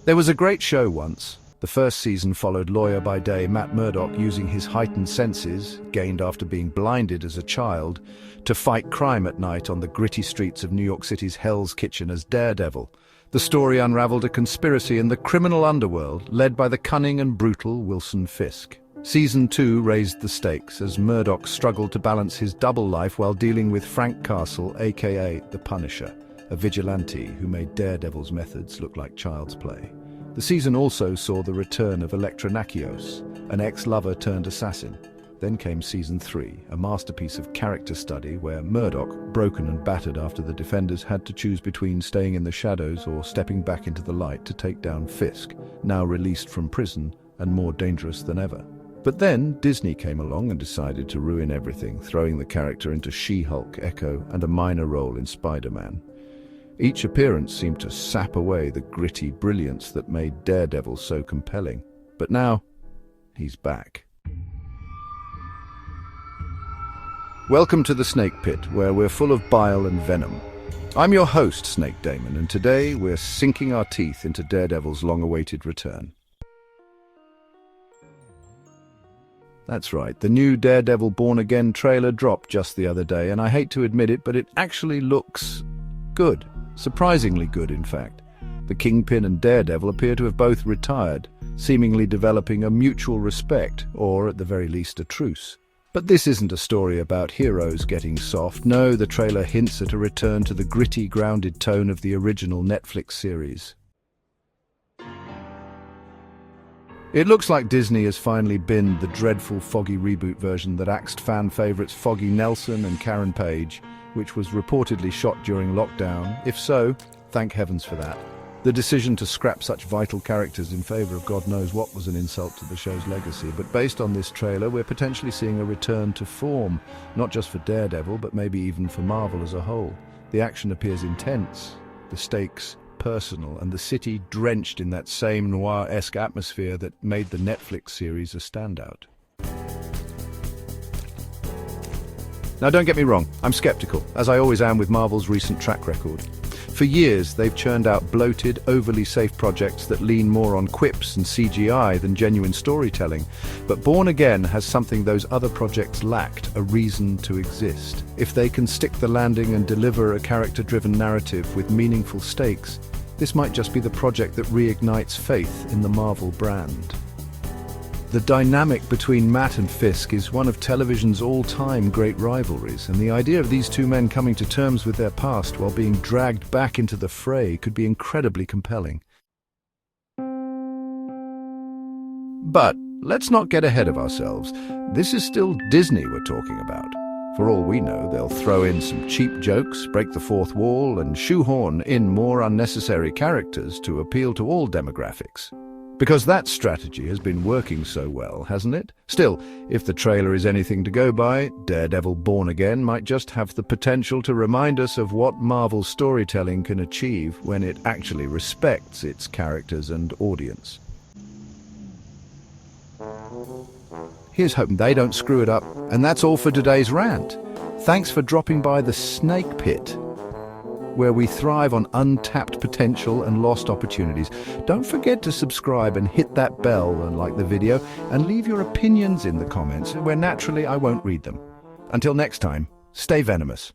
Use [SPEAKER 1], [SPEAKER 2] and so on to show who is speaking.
[SPEAKER 1] There was a great show once. The first season followed lawyer by day Matt Murdock using his heightened senses, gained after being blinded as a child, to fight crime at night on the gritty streets of New York City's Hell's Kitchen as Daredevil. The story unraveled a conspiracy in the criminal underworld led by the cunning and brutal Wilson Fisk. Season 2 raised the stakes as Murdock struggled to balance his double life while dealing with Frank Castle, aka the Punisher, a vigilante who made Daredevil's methods look like child's play. The season also saw the return of Elektra Nakios, an ex-lover turned assassin. Then came Season 3, a masterpiece of character study where Murdock, broken and battered after the Defenders, had to choose between staying in the shadows or stepping back into the light to take down Fisk, now released from prison and more dangerous than ever. But then Disney came along and decided to ruin everything, throwing the character into She-Hulk, Echo, and a minor role in Spider-Man. Each appearance seemed to sap away the gritty brilliance that made Daredevil so compelling. But now, he's back. Welcome to the Snake Pit, where we're full of bile and venom. I'm your host, Snake Daemon, and today we're sinking our teeth into Daredevil's long-awaited return. That's right, the new Daredevil Born Again trailer dropped just the other day, and I hate to admit it, but it actually looks good. Surprisingly good, in fact. The Kingpin and Daredevil appear to have both retired, seemingly developing a mutual respect, or at the very least a truce. But this isn't a story about heroes getting soft. No, the trailer hints at a return to the gritty, grounded tone of the original Netflix series. It looks like Disney has finally binned the dreadful Foggy reboot version that axed fan favorites Foggy Nelson and Karen Page, which was reportedly shot during lockdown. If so, thank heavens for that. The decision to scrap such vital characters in favor of God knows what was an insult to the show's legacy. But based on this trailer, we're potentially seeing a return to form, not just for Daredevil, but maybe even for Marvel as a whole. The action appears intense, the stakes personal, and the city drenched in that same noir-esque atmosphere that made the Netflix series a standout. Now, don't get me wrong, I'm skeptical, as I always am with Marvel's recent track record. For years, they've churned out bloated, overly safe projects that lean more on quips and CGI than genuine storytelling. But Born Again has something those other projects lacked: a reason to exist. If they can stick the landing and deliver a character-driven narrative with meaningful stakes, this might just be the project that reignites faith in the Marvel brand. The dynamic between Matt and Fisk is one of television's all-time great rivalries, and the idea of these two men coming to terms with their past while being dragged back into the fray could be incredibly compelling. But let's not get ahead of ourselves. This is still Disney we're talking about. For all we know, they'll throw in some cheap jokes, break the fourth wall, and shoehorn in more unnecessary characters to appeal to all demographics. Because that strategy has been working so well, hasn't it? Still, if the trailer is anything to go by, Daredevil Born Again might just have the potential to remind us of what Marvel storytelling can achieve when it actually respects its characters and audience. Here's hoping they don't screw it up, and that's all for today's rant. Thanks for dropping by the Snake Pit, where we thrive on untapped potential and lost opportunities. Don't forget to subscribe and hit that bell and like the video, and leave your opinions in the comments, where naturally I won't read them. Until next time, stay venomous.